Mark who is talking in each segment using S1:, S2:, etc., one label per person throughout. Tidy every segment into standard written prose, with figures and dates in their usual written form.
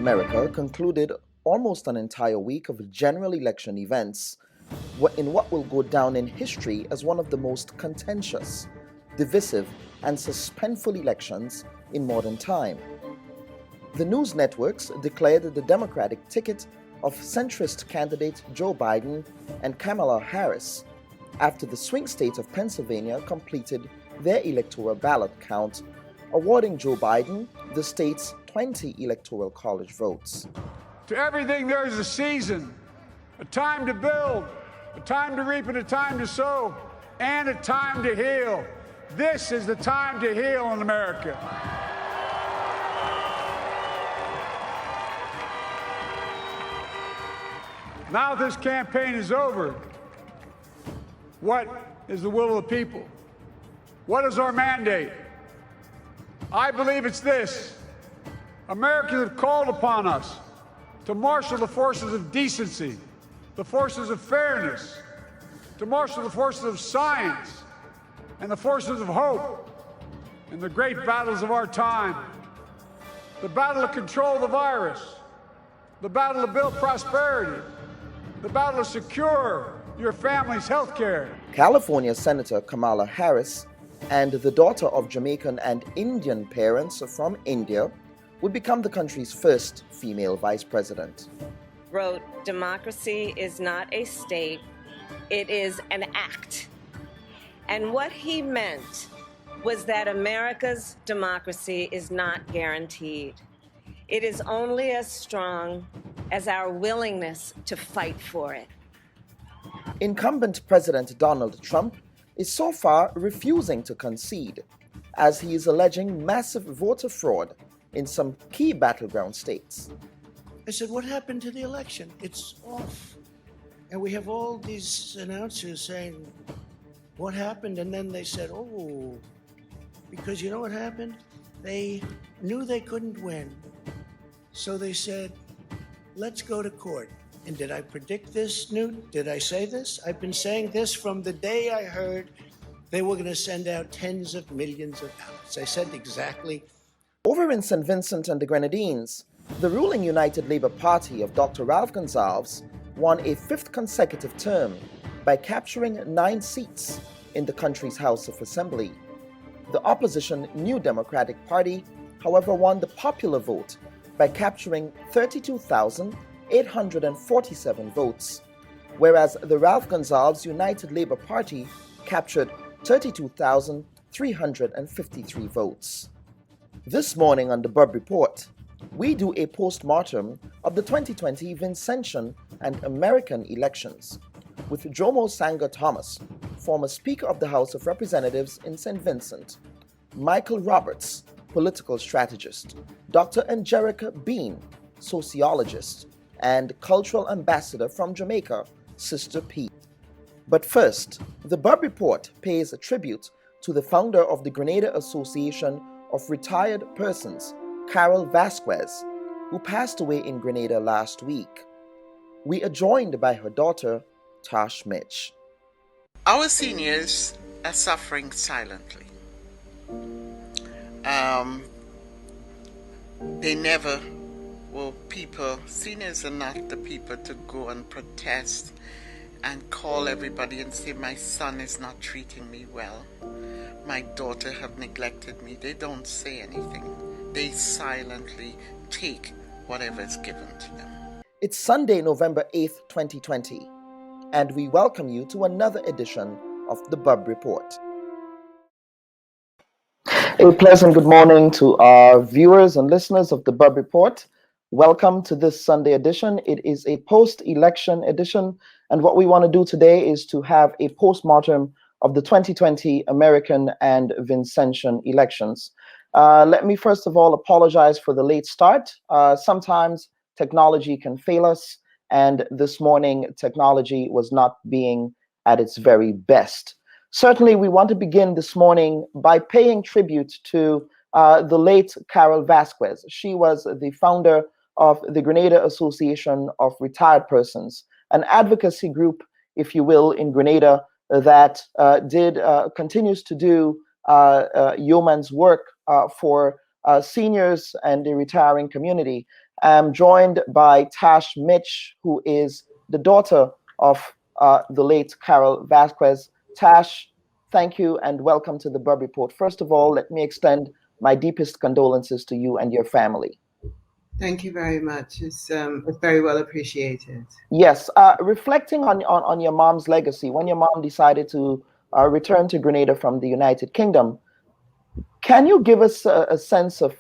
S1: America concluded almost an entire week of general election events in what will go down in history as one of the most contentious, divisive, and suspenseful elections in modern time. The news networks declared the Democratic ticket of centrist candidate Joe Biden and Kamala Harris after the swing state of Pennsylvania completed their electoral ballot count, awarding Joe Biden the state's 20 electoral college votes.
S2: To everything there is a season, a time to build, a time to reap and a time to sow, and a time to heal. This is the time to heal in America. Now this campaign is over. What is the will of the people? What is our mandate? I believe it's this. Americans have called upon us to marshal the forces of decency, the forces of fairness, to marshal the forces of science and the forces of hope in the great battles of our time. The battle to control the virus, the battle to build prosperity, the battle to secure your family's health care.
S1: California Senator Kamala Harris and the daughter of Jamaican and Indian parents from India would become the country's first female vice president.
S3: Wrote, democracy is not a state, it is an act. And what he meant was that America's democracy is not guaranteed. It is only as strong as our willingness to fight for it.
S1: Incumbent President Donald Trump is so far refusing to concede, as he is alleging massive voter fraud in some key battleground states.
S4: I said, what happened to the election? It's off. And we have all these announcers saying, what happened? And then they said, oh, because you know what happened? They knew they couldn't win. So they said, let's go to court. And did I predict this, Newt? Did I say this? I've been saying this from the day I heard they were going to send out tens of millions of ballots. I said exactly.
S1: Over in St. Vincent and the Grenadines, the ruling United Labour Party of Dr. Ralph Gonsalves won a fifth consecutive term by capturing 9 seats in the country's House of Assembly. The opposition New Democratic Party, however, won the popular vote by capturing 32,847 votes, whereas the Ralph Gonsalves United Labour Party captured 32,353 votes. This morning on the Bub Report, we do a post-mortem of the 2020 Vincentian and American elections with Jomo Sanga Thomas, former Speaker of the House of Representatives in St. Vincent, Michael Roberts, political strategist, Dr. Angelica Bean, sociologist, and cultural ambassador from Jamaica, Sister P. But first, the Bub Report pays a tribute to the founder of the Grenada Association of Retired Persons, Carol Vasquez, who passed away in Grenada last week. We are joined by her daughter, Tash Mitch.
S5: Our seniors are suffering silently. They never were people, seniors are not the people to go and protest and call everybody and say, my son is not treating me well. My daughter have neglected me. They don't say anything. They silently take whatever is given to them.
S1: It's Sunday, November 8th, 2020, and we welcome you to another edition of the Bub Report. A pleasant good morning to our viewers and listeners of the Bub Report. Welcome to this Sunday edition. It is a post-election edition, and what we want to do today is to have a post-mortem of the 2020 American and Vincentian elections. Let me first of all apologize for the late start. Sometimes technology can fail us, and this morning technology was not being at its very best. Certainly, we want to begin this morning by paying tribute to the late Carol Vasquez. She was the founder of the Grenada Association of Retired Persons, an advocacy group, if you will, in Grenada that continues to do yeoman's work for seniors and the retiring community. I'm joined by Tash Mitch, who is the daughter of the late Carol Vasquez. Tash, thank you and welcome to the Bub Report. First of all, let me extend my deepest condolences to you and your family.
S6: Thank you very much. It's very well appreciated.
S1: Yes, reflecting on your mom's legacy, when your mom decided to return to Grenada from the United Kingdom, can you give us a sense of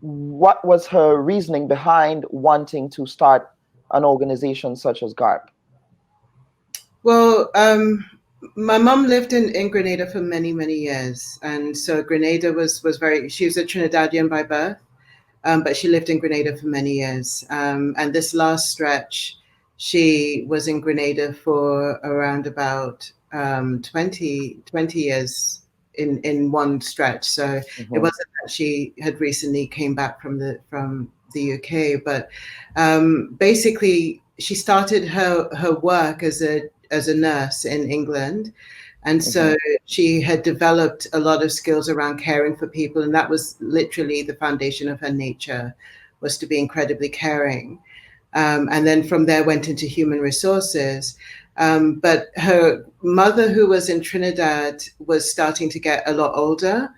S1: what was her reasoning behind wanting to start an organization such as GARP?
S6: Well, my mom lived in Grenada for many, many years. And so Grenada she was a Trinidadian by birth, but she lived in Grenada for many years. And this last stretch, she was in Grenada for around about 20 years in one stretch. So It wasn't that she had recently came back from the UK, but basically she started her work as a nurse in England. And so she had developed a lot of skills around caring for people. And that was literally the foundation of her nature, was to be incredibly caring. And then from there went into human resources. But her mother, who was in Trinidad, was starting to get a lot older.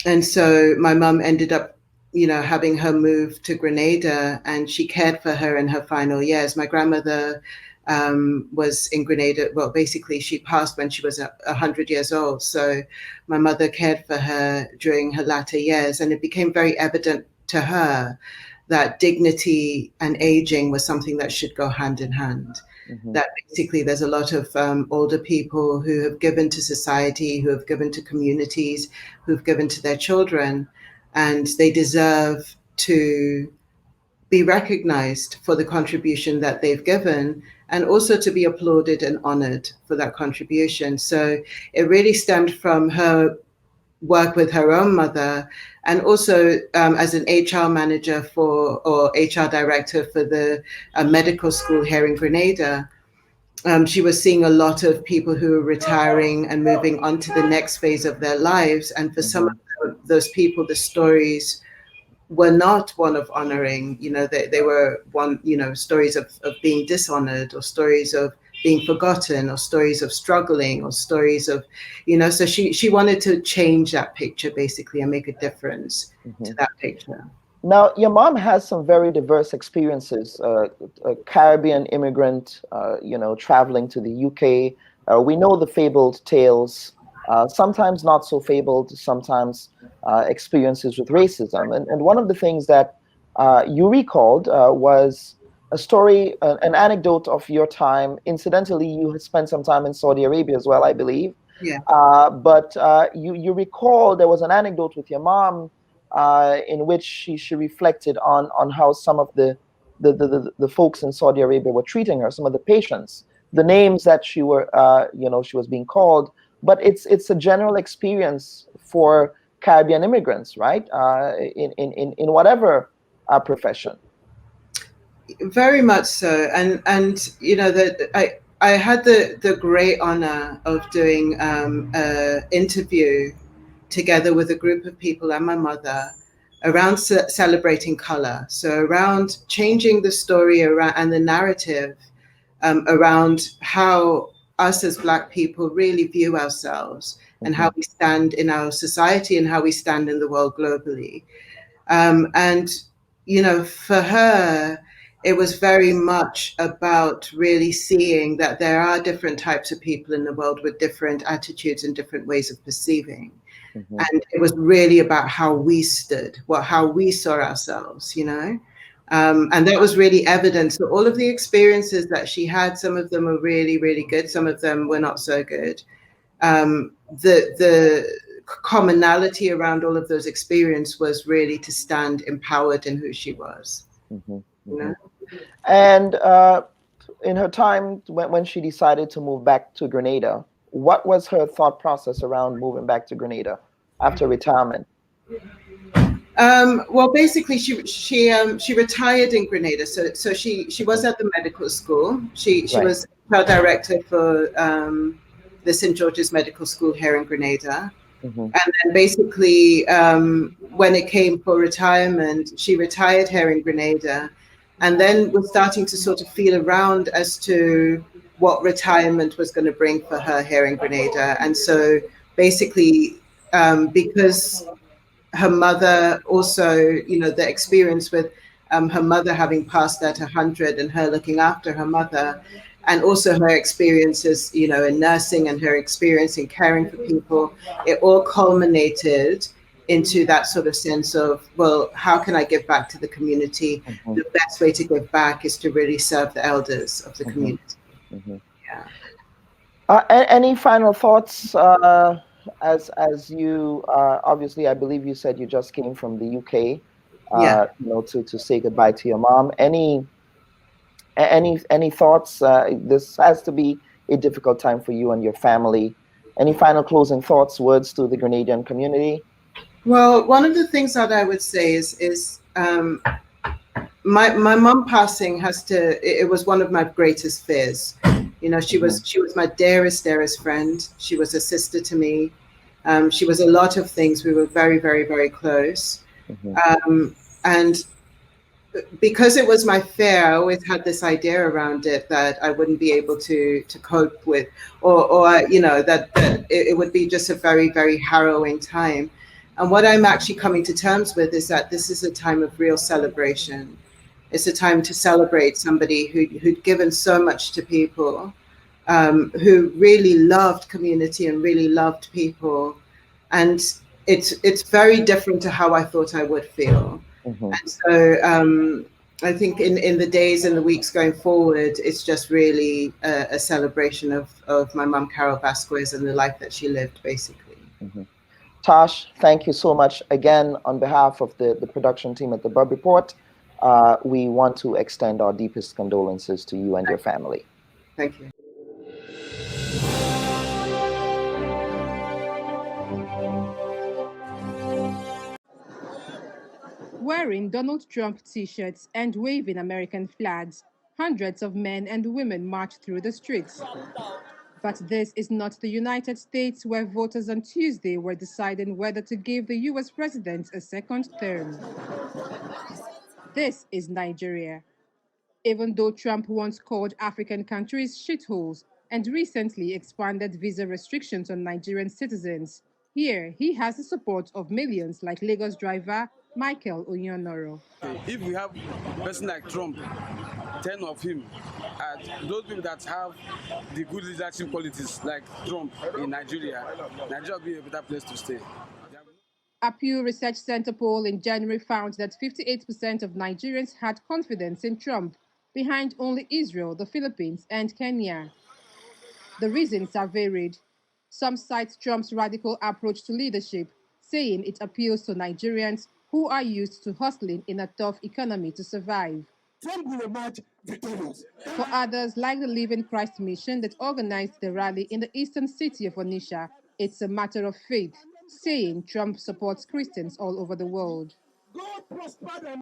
S6: And so my mum ended up, having her move to Grenada, and she cared for her in her final years. My grandmother was in Grenada. Well, basically, she passed when she was 100 years old. So my mother cared for her during her latter years, and it became very evident to her that dignity and aging was something that should go hand in hand. That basically there's a lot of older people who have given to society, who have given to communities, who've given to their children, and they deserve to be recognized for the contribution that they've given, and also to be applauded and honored for that contribution. So it really stemmed from her work with her own mother, and also as an HR manager or HR director for the medical school here in Grenada. She was seeing a lot of people who were retiring and moving on to the next phase of their lives. And for some of those people, the stories were not one of honoring. They were stories of being dishonored, or stories of being forgotten, or stories of struggling, or stories of, so she wanted to change that picture basically and make a difference to that picture.
S1: Now, your mom has some very diverse experiences, a Caribbean immigrant, traveling to the UK. We know the fabled tales, sometimes not so fabled, sometimes experiences with racism. And one of the things that you recalled was a story, an anecdote of your time. Incidentally, you had spent some time in Saudi Arabia as well, I believe.
S6: Yeah.
S1: But you recall there was an anecdote with your mom in which she reflected on how some of the folks in Saudi Arabia were treating her, some of the patients, the names that she was being called. But it's a general experience for Caribbean immigrants, right? In whatever profession.
S6: Very much so, and that I had the great honor of doing an interview together with a group of people and my mother around celebrating color. So around changing the story around and the narrative around how us as Black people really view ourselves and how we stand in our society and how we stand in the world globally. And for her, it was very much about really seeing that there are different types of people in the world with different attitudes and different ways of perceiving.
S1: Mm-hmm.
S6: And it was really about how we stood, how we saw ourselves, and that was really evident. So all of the experiences that she had, some of them were really, really good. Some of them were not so good. The commonality around all of those experiences was really to stand empowered in who she was.
S1: Mm-hmm.
S6: You know?
S1: And in her time when she decided to move back to Grenada, what was her thought process around moving back to Grenada after retirement?
S6: Well, basically, she retired in Grenada. So she was at the medical school. She
S1: Right.
S6: was her director for the St. George's Medical School here in Grenada.
S1: Mm-hmm.
S6: And then basically, when it came for retirement, she retired here in Grenada, and then was starting to sort of feel around as to what retirement was going to bring for her here in Grenada. And so basically, because her mother also, the experience with her mother having passed at 100 and her looking after her mother, and also her experiences, in nursing and her experience in caring for people, it all culminated into that sort of sense of, well, how can I give back to the community?
S1: Mm-hmm.
S6: The best way to give back is to really serve the elders of the
S1: Mm-hmm.
S6: community.
S1: Mm-hmm.
S6: Yeah.
S1: Any final thoughts? As you obviously, I believe you said you just came from the UK,
S6: Yeah.
S1: to say goodbye to your mom. Any thoughts? This has to be a difficult time for you and your family. Any final closing thoughts, words to the Grenadian community?
S6: Well, one of the things that I would say is my mom passing it was one of my greatest fears. She was my dearest friend. She was a sister to me. She was a lot of things. We were very, very, very close.
S1: Mm-hmm.
S6: And because it was my fear, I always had this idea around it that I wouldn't be able to cope with, or that it would be just a very, very harrowing time. And what I'm actually coming to terms with is that this is a time of real celebration. It's a time to celebrate somebody who'd given so much to people, who really loved community and really loved people. And it's very different to how I thought I would feel.
S1: Mm-hmm.
S6: And so I think in the days and the weeks going forward, it's just really a celebration of my mum, Carol Vasquez, and the life that she lived, basically.
S1: Mm-hmm. Tosh, thank you so much again on behalf of the production team at the Bub Report. We want to extend our deepest condolences to you and your family.
S6: Thank you.
S7: Wearing Donald Trump t-shirts and waving American flags, hundreds of men and women marched through the streets. But this is not the United States, where voters on Tuesday were deciding whether to give the U.S. president a second term. This is Nigeria. Even though Trump once called African countries shitholes and recently expanded visa restrictions on Nigerian citizens, here he has the support of millions like Lagos driver Michael Onyonoro.
S8: If we have a person like Trump, 10 of him, those people that have the good leadership qualities like Trump in Nigeria, Nigeria will be a better place to stay.
S7: A Pew Research Center poll in January found that 58% of Nigerians had confidence in Trump, behind only Israel, the Philippines, and Kenya. The reasons are varied. Some cite Trump's radical approach to leadership, saying it appeals to Nigerians who are used to hustling in a tough economy to survive.
S9: Trump will emerge victorious.
S7: For others, like the Living Christ Mission that organized the rally in the eastern city of Onitsha, it's a matter of faith, saying Trump supports Christians all over the world.
S9: God prosper them.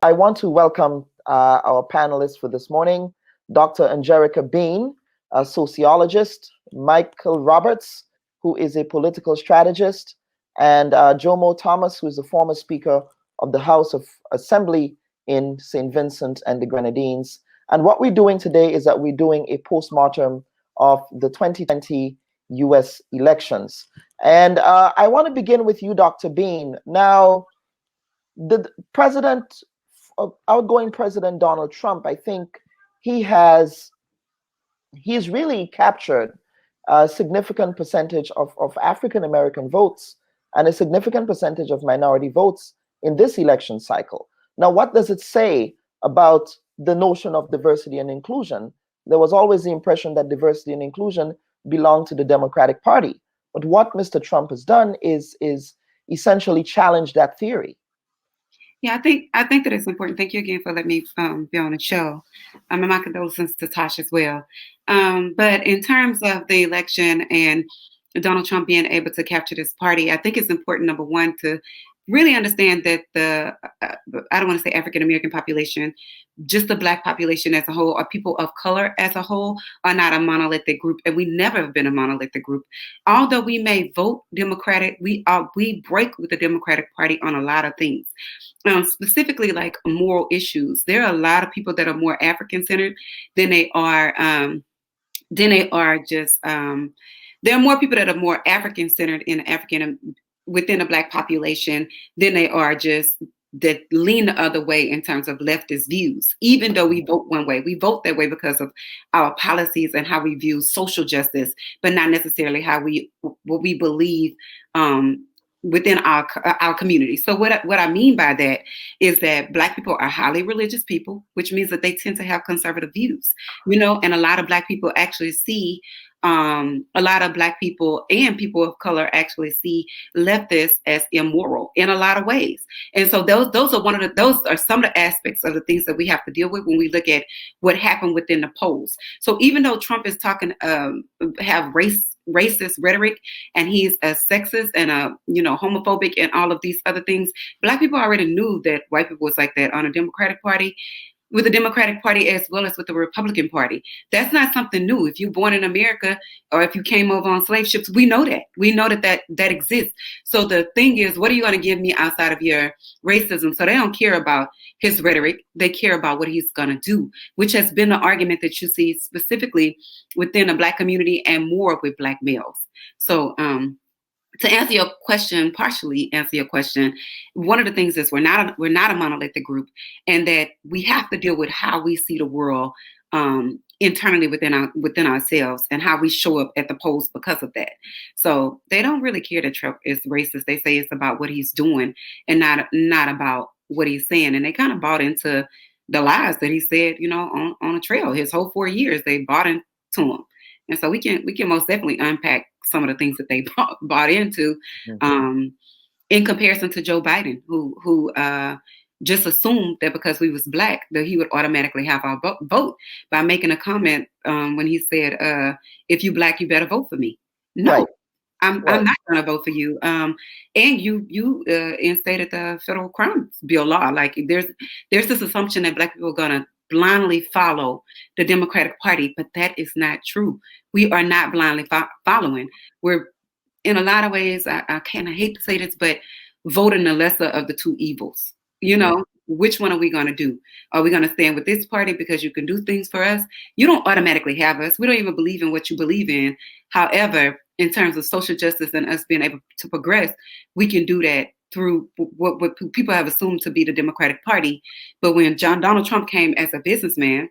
S1: I want to welcome our panelists for this morning, Dr. Angelica Bean, sociologist, Michael Roberts, who is a political strategist, and Jomo Thomas, who is a former Speaker of the House of Assembly in St. Vincent and the Grenadines. And what we're doing today is that we're doing a postmortem of the 2020 US elections. And I want to begin with you, Dr. Bean. Now, the outgoing President Donald Trump, I think he's really captured a significant percentage of African American votes and a significant percentage of minority votes in this election cycle. Now, what does it say about the notion of diversity and inclusion? There was always the impression that diversity and inclusion belonged to the Democratic Party. But what Mr. Trump has done is essentially challenge that theory.
S10: Yeah, I think that it's important. Thank you again for letting me be on the show. And my condolences to Tosh as well. But in terms of the election and Donald Trump being able to capture this party, I think it's important, number one, to really understand that I don't want to say African American population, just the Black population as a whole, or people of color as a whole, are not a monolithic group, and we never have been a monolithic group. Although we may vote Democratic, we break with the Democratic Party on a lot of things, specifically like moral issues. There are a lot of people that are more African centered than they are just. There are more people that are more African centered within the Black population than they are just that lean the other way in terms of leftist views. Even though we vote one way, we vote that way because of our policies and how we view social justice, but not necessarily what we believe within our community. So what I mean by that is that Black people are highly religious people, which means that they tend to have conservative views, and a lot of Black people actually see a lot of Black people and people of color actually see leftists as immoral in a lot of ways. And so those are some of the aspects of the things that we have to deal with when we look at what happened within the polls. So even though Trump is talking, have racist rhetoric, and he's a sexist and homophobic and all of these other things, Black people already knew that white people was like that on a Democratic Party, with the Democratic Party as well as with the Republican Party. That's not something new. If you're born in America or if you came over on slave ships, we know that. We know that exists. So the thing is, what are you going to give me outside of your racism? So they don't care about his rhetoric. They care about what he's going to do, which has been the argument that you see specifically within the Black community and more with Black males. So to answer your question, partially answer your question, one of the things is we're not a monolithic group, and that we have to deal with how we see the world internally within ourselves and how we show up at the polls because of that. So they don't really care that Trump is racist. They say it's about what he's doing and not about what he's saying. And they kind of bought into the lies that he said, on a trail. His whole 4 years, they bought into him. And so we can most definitely unpack some of the things that they bought into, in comparison to Joe Biden, who just assumed that because we was Black that he would automatically have our vote by making a comment when he said, "If you Black, you better vote for me." No, right. I'm not going to vote for you. And you instated the federal crimes bill law. Like there's this assumption that Black people are going to blindly follow the Democratic Party, but that is not true. We are not blindly following. We're, in a lot of ways, I hate to say this, but voting the lesser of the two evils. Which one are we going to do? Are we going to stand with this party because you can do things for us? You don't automatically have us. We don't even believe in what you believe in. However, in terms of social justice and us being able to progress, we can do that through what people have assumed to be the Democratic Party. But when Donald Trump came as a businessman,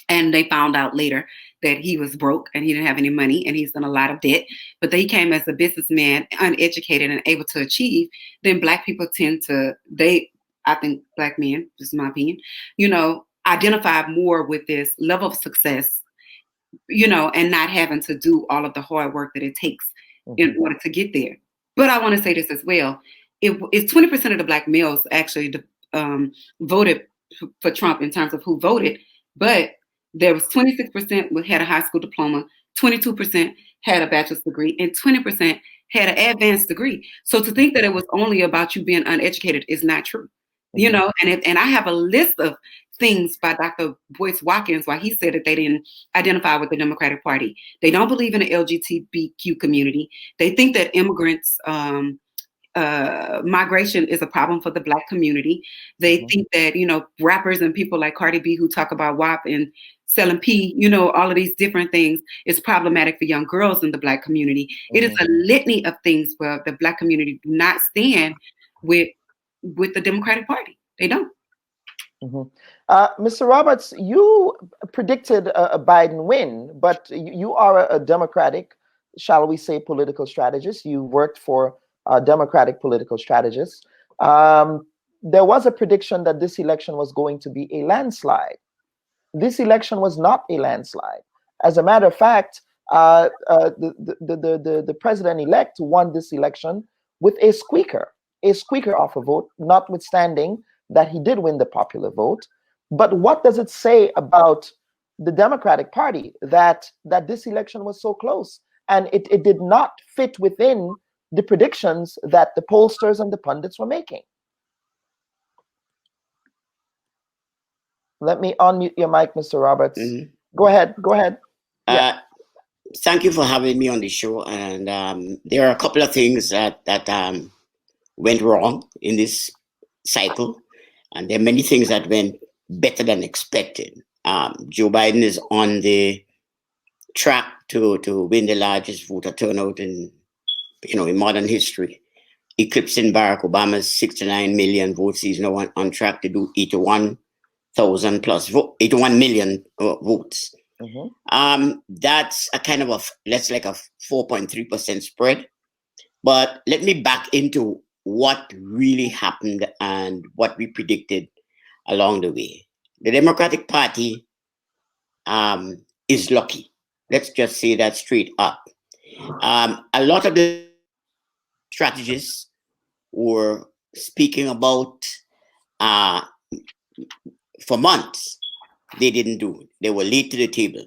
S10: and they found out later that he was broke and he didn't have any money and he's in a lot of debt, but he came as a businessman, uneducated and able to achieve, then Black people I think Black men, this is my opinion, identify more with this level of success, and not having to do all of the hard work that it takes in order to get there. But I want to say this as well. It's 20% of the Black males actually voted for Trump in terms of who voted, but there was 26% had a high school diploma, 22% had a bachelor's degree, and 20% had an advanced degree. So to think that it was only about you being uneducated is not true. And I have a list of things by Dr. Boyce Watkins why he said that they didn't identify with the Democratic Party. They don't believe in the LGBTQ community. They think that immigrants migration is a problem for the Black community. They think that, you know, rappers and people like Cardi B who talk about WAP and selling P, you know, all of these different things is problematic for young girls in the Black community. It is a litany of things where the Black community do not stand with the Democratic Party. They don't.
S1: Mr. Roberts, you predicted a Biden win, but you are a Democratic, shall we say, political strategist. You worked for Democratic political strategists. There was a prediction that this election was going to be a landslide. This election was not a landslide. As a matter of fact, the president-elect won this election with a squeaker off a vote, notwithstanding that he did win the popular vote. But what does it say about the Democratic Party that this election was so close and it did not fit within the predictions that the pollsters and the pundits were making? Let me unmute your mic, Mr. Roberts. Go ahead.
S11: Yeah. Thank you for having me on the show. And there are a couple of things that went wrong in this cycle. And there are many things that went better than expected. Joe Biden is on the track to win the largest voter turnout in modern history, eclipsing Barack Obama's 69 million votes. He's now on track to do 81 million votes. That's a kind of that's like a 4.3% spread. But let me back into what really happened and what we predicted along the way. The Democratic Party is lucky. Let's just say that straight up. A lot of the strategists were speaking about for months. They didn't do it. They were late to the table.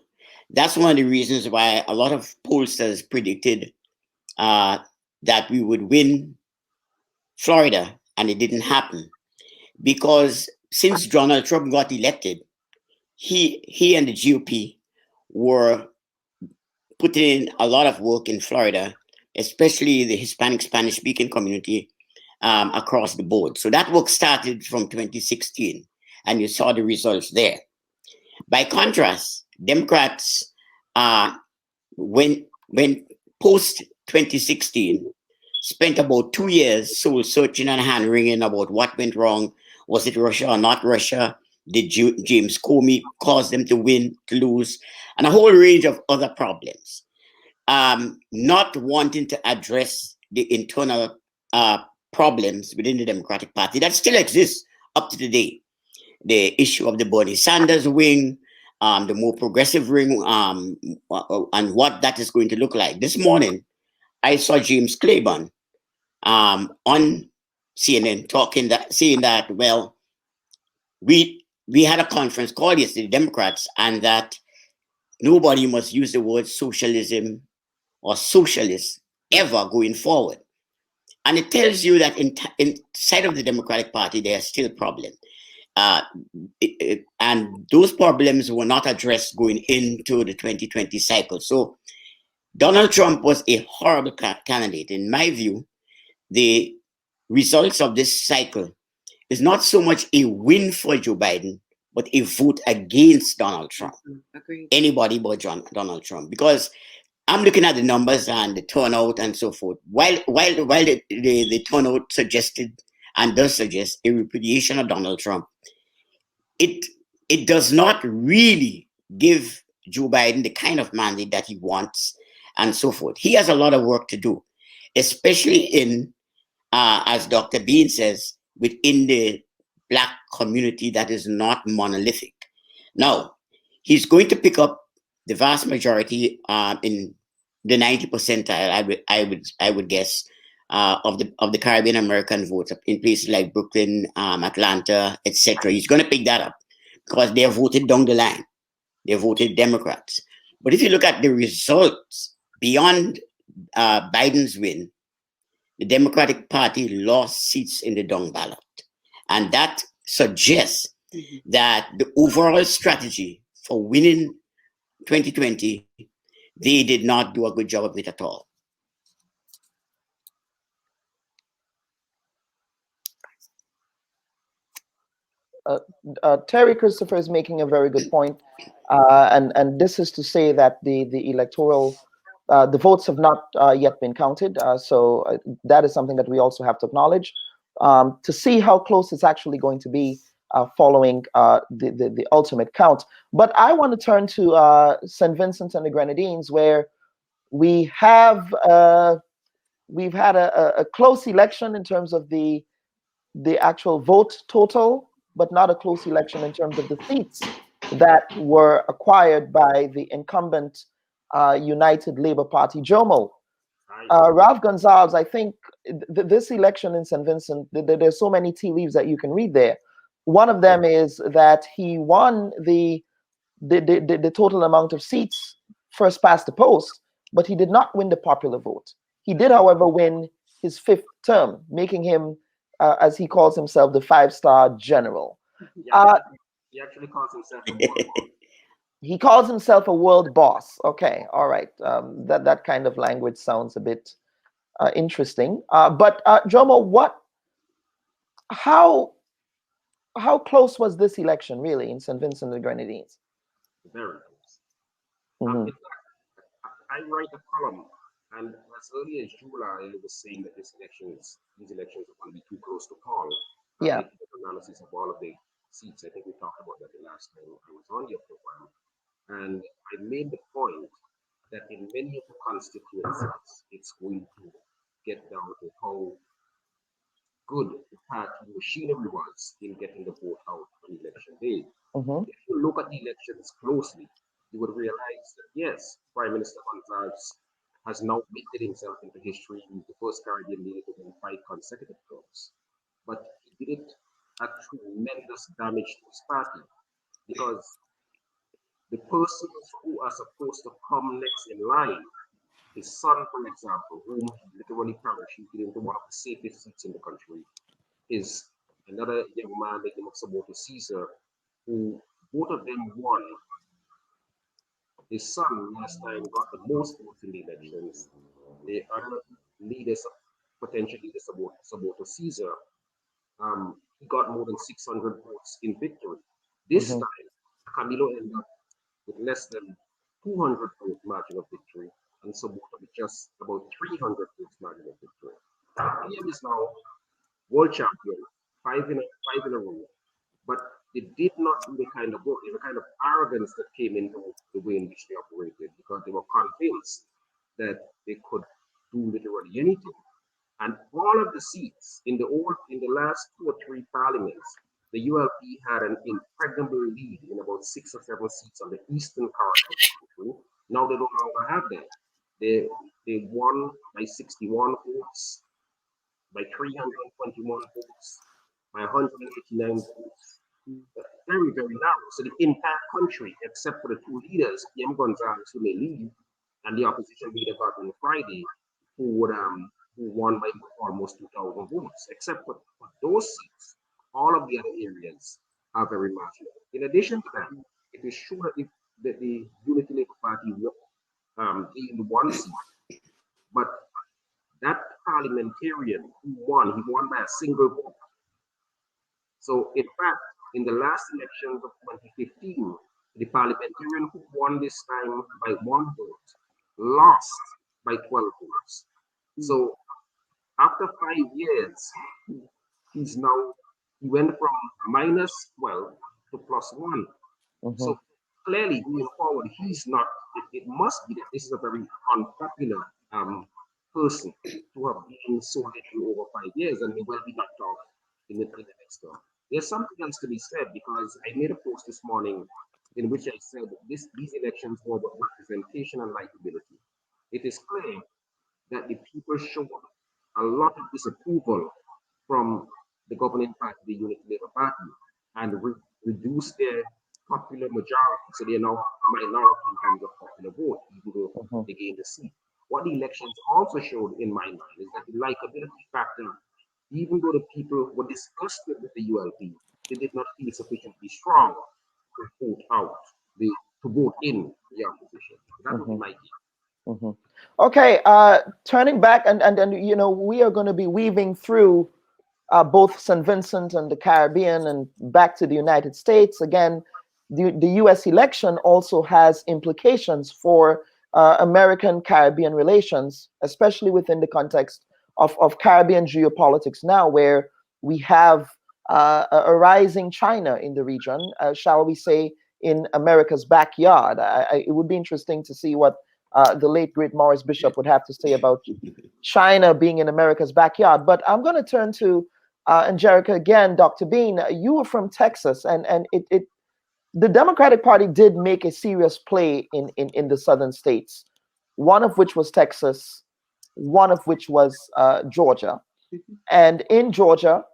S11: That's one of the reasons why a lot of pollsters predicted that we would win Florida, and it didn't happen. Because since Donald Trump got elected, he and the GOP were putting in a lot of work in Florida, especially the Hispanic Spanish-speaking community across the board. So that work started from 2016, and you saw the results there. By contrast, Democrats, when post 2016, spent about 2 years soul searching and hand wringing about what went wrong. Was it Russia or not Russia? Did James Comey cause them to win, to lose? And a whole range of other problems. Not wanting to address the internal problems within the Democratic Party that still exists up to today. The issue of the Bernie Sanders wing, the more progressive wing, and what that is going to look like. This morning, I saw James Claiborne on CNN saying that, well, we had a conference call yesterday, Democrats, and that nobody must use the word socialism or socialist ever going forward. And it tells you that inside of the Democratic Party, there are still problems. And those problems were not addressed going into the 2020 cycle. So Donald Trump was a horrible candidate. In my view, the results of this cycle is not so much a win for Joe Biden, but a vote against Donald Trump.
S10: Agreed.
S11: Anybody but Donald Trump. Because I'm looking at the numbers and the turnout and so forth. While the turnout suggested and does suggest a repudiation of Donald Trump, it does not really give Joe Biden the kind of mandate that he wants and so forth. He has a lot of work to do, especially in, as Dr. Bean says, within the Black community that is not monolithic. Now, he's going to pick up the vast majority in the 90 percentile, I would guess, of the Caribbean American votes in places like Brooklyn, Atlanta, etc. He's going to pick that up because they have voted down the line. They voted Democrats. But if you look at the results beyond Biden's win, the Democratic Party lost seats in the down ballot. And that suggests that the overall strategy for winning 2020, they did not do a good job of it at all.
S1: Terry Christopher is making a very good point, and this is to say that the electoral the votes have not yet been counted, so that is something that we also have to acknowledge to see how close it's actually going to be following the ultimate count. But I want to turn to St. Vincent and the Grenadines, where we have we've had a close election in terms of the actual vote total, but not a close election in terms of the seats that were acquired by the incumbent United Labour Party, Jomo. Ralph Gonzalez, I think this election in St. Vincent, there's so many tea leaves that you can read there. One of them is that he won the total amount of seats first past the post, but he did not win the popular vote. He did, however, win his 5th term, making him, as he calls himself, the 5-star general.
S12: He actually calls himself
S1: he calls himself a world boss. Okay, all right. That kind of language sounds a bit interesting. But Jomo, how close was this election really in St. Vincent and the Grenadines?
S12: very close.
S1: Mm-hmm.
S12: I write a column, and as early as July, I was saying that these elections are going to be too close to call.
S1: Yeah.
S12: I did analysis of all of the seats. I think we talked about that the last time I was on your program. And I made the point that in many of the constituencies, it's going to get down to how good the party machinery was in getting the vote out on election day.
S1: Mm-hmm.
S12: If you look at the elections closely, you would realize that yes, Prime Minister Gonzalez has now admitted himself into history. He's the first Caribbean leader to win 5 consecutive terms. But he did it at tremendous damage to his party because the persons who are supposed to come next in line, his son, for example, whom he literally parachuted into one of the safest seats in the country, is another young man, the name of Saboto Caesar, who both of them won. His son last time got the most votes in the elections. The other leader, potential leader, Saboto Caesar, he got more than 600 votes in victory. This time, Camilo ended up with less than 200 vote margin of victory, and Saboto with just about 300 votes margin of victory. PM is now world champion, five in a row, but they did not do the kind of work, the kind of arrogance that came into the way in which they operated because they were convinced that they could do literally anything. And all of the seats in the last 2 or 3 parliaments, the ULP had an impregnable lead in about 6 or 7 seats on the eastern part of the country. Now they no longer have that. They won by 61 votes, by 321 votes, by 189 votes. Very, very narrow. So the entire country, except for the 2 leaders, PM Gonzalez, who may leave, and the opposition leader, Godwin Friday, who won by almost 2,000 votes. Except for those seats, all of the other areas are very marginal. In addition to that, it is true that the Unity Labour Party gained 1 seat, but that parliamentarian who won, he won by a single vote. So, in fact, in the last elections of 2015, the parliamentarian who won this time by 1 vote lost by 12 votes. So, after 5 years, he went from minus 12 to plus 1. So, clearly, going forward, he's not, it must be that this is a very unpopular person to have been so little over 5 years and may well be knocked off in the next term. There's something else to be said because I made a post this morning in which I said these elections were about representation and likability. It is clear that the people showed a lot of disapproval from the governing party, the Unity Labour Party, and reduced their popular majority. So they are now a minority in terms of popular vote, even though they gained a seat. What the elections also showed in my mind is that the likability factor, even though the people were disgusted with the ULP, they did not feel sufficiently strong to vote out to vote in the opposition. That would be my view.
S1: Okay, turning back and you know, we are going to be weaving through both St. Vincent and the Caribbean and back to the United States. Again, the U.S. election also has implications for American Caribbean relations, especially within the context of Caribbean geopolitics now, where we have a rising China in the region, shall we say, in America's backyard. It would be interesting to see what the late great Morris Bishop would have to say about China being in America's backyard. But I'm going to turn to Angelica again. Dr. Bean, you were from Texas, and the Democratic Party did make a serious play in the southern states, one of which was Texas, one of which was Georgia. And in Georgia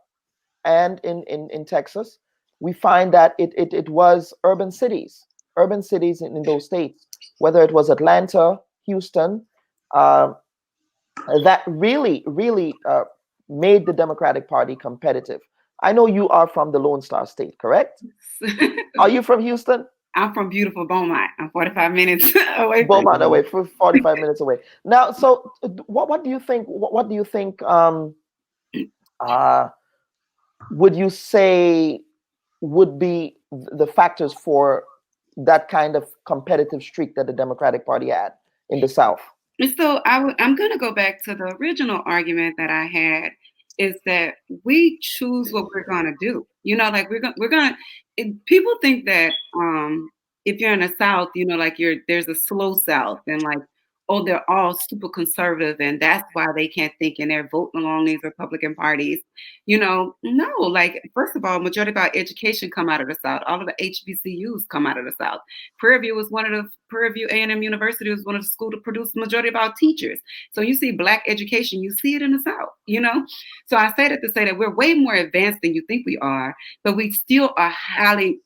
S1: and in Texas, we find that it was urban cities in those states, whether it was Atlanta, Houston, that really made the Democratic Party competitive. I know you are from the Lone Star State, correct? Are you from Houston?
S10: I'm from beautiful Beaumont. I'm 45 minutes away.
S1: Beaumont away, 45 minutes away. Now, so what do you think? What do you think? Would you say would be the factors for that kind of competitive streak that the Democratic Party had in the South?
S10: So I'm going to go back to the original argument that I had, is that we choose what we're going to do. You know, like we're going to, people think that if you're in the South, you know, like there's a slow South, and like, oh, they're all super conservative and that's why they can't think and they're voting along these Republican parties. You know, no, like, first of all, majority of our education come out of the South. All of the HBCUs come out of the South. Prairie View A&M University was one of the schools to produce the majority of our teachers. So you see Black education, you see it in the South, you know? So I say that to say that we're way more advanced than you think we are, but we still are highly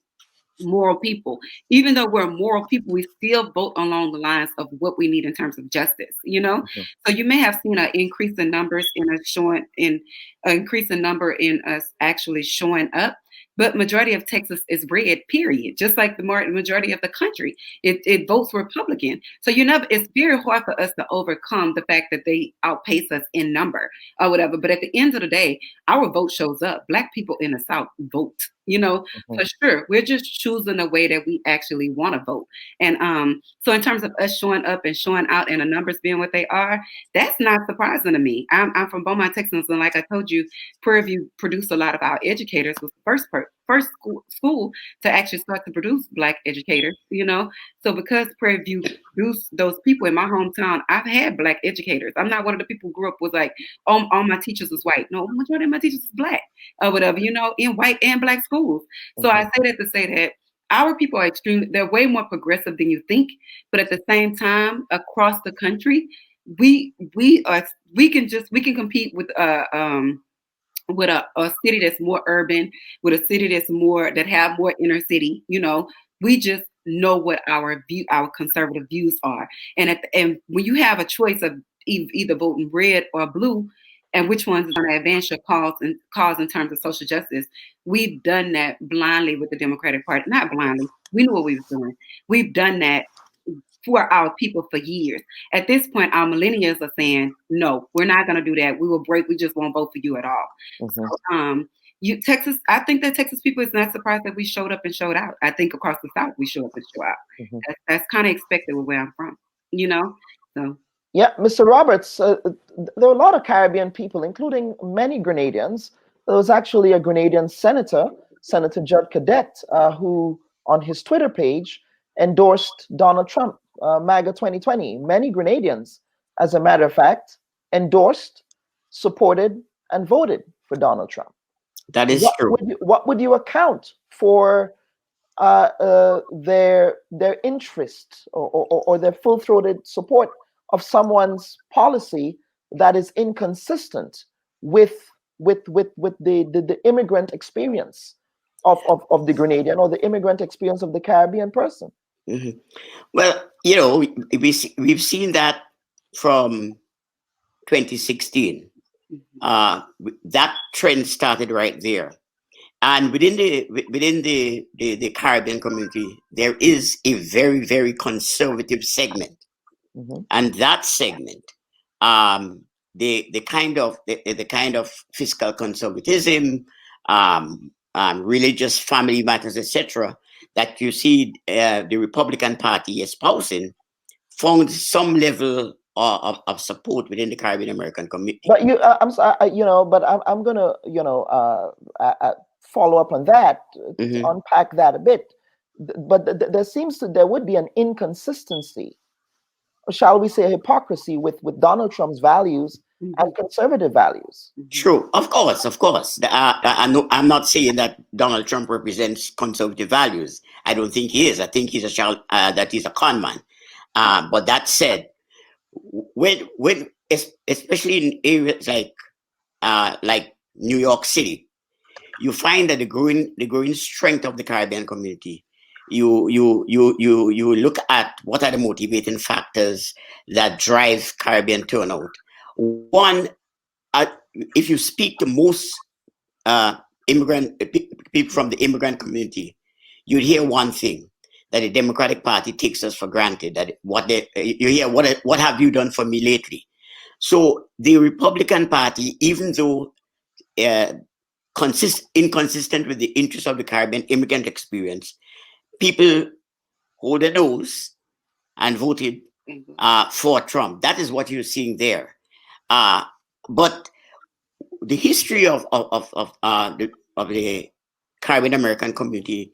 S10: moral people. Even though we're moral people, we still vote along the lines of what we need in terms of justice, you know? Mm-hmm. So you may have seen an increase in numbers in us actually showing up, but majority of Texas is red, period. Just like the majority of the country, it votes Republican. So it's very hard for us to overcome the fact that they outpace us in number or whatever. But at the end of the day, our vote shows up. Black people in the South vote, you know, mm-hmm. For sure. We're just choosing the way that we actually want to vote. And so in terms of us showing up and showing out and the numbers being what they are, that's not surprising to me. I'm from Beaumont, Texas, and like I told you, Prairie View produced a lot of our educators. Was the first school to actually start to produce Black educators, you know? So because Prairie View produced those people in my hometown, I've had Black educators. I'm not one of the people who grew up with like, oh, all my teachers was white. No, majority of my teachers was Black or whatever, you know, in white and Black schools. So I say that to say that our people are they're way more progressive than you think. But at the same time, across the country, we can compete with a city that's more urban, with a city that have more inner city. You know, we just know what our conservative views are, and when you have a choice of either voting red or blue, and which one's going to advance your cause in terms of social justice, we've done that blindly with the Democratic Party. Not blindly, we knew what we was doing. We've done that for our people for years. At this point, our millennials are saying, no, we're not going to do that. We will break. We just won't vote for you at all. Mm-hmm. So, Texas, I think that Texas people is not surprised that we showed up and showed out. I think across the South, we show up and show out. Mm-hmm. That's kind of expected with where I'm from, you know? So.
S1: Yeah, Mr. Roberts, there are a lot of Caribbean people, including many Grenadians. There was actually a Grenadian senator, Senator Judd Cadet, who on his Twitter page endorsed Donald Trump, MAGA 2020. Many Grenadians, as a matter of fact, endorsed, supported, and voted for Donald Trump.
S11: That is true.
S1: What would you account for their interest or their full-throated support of someone's policy that is inconsistent with the immigrant experience of the Grenadian or the immigrant experience of the Caribbean person?
S11: Mm-hmm. Well, you know, we've seen that from 2016. That trend started right there. And within the Caribbean community, there is a very, very conservative segment. And that segment, the kind of fiscal conservatism, religious family matters, etc., that you see the Republican Party espousing, found some level of support within the Caribbean American community.
S1: But I'm sorry, but I'm gonna, follow up on that, to unpack that a bit. But there would be an inconsistency, or shall we say, hypocrisy with Donald Trump's values and conservative values.
S11: True, of course. I'm not saying that Donald Trump represents conservative values. I don't think he is. I think he's he's a con man. But that said, when especially in areas like New York City, you find that the growing strength of the Caribbean community. You look at what are the motivating factors that drive Caribbean turnout. One, if you speak to most people from the immigrant community, you'd hear one thing, that the Democratic Party takes us for granted. That you hear, what have you done for me lately? So the Republican Party, even though inconsistent with the interests of the Caribbean immigrant experience, people hold their nose and voted for Trump. That is what you're seeing there. But the history of the Caribbean American community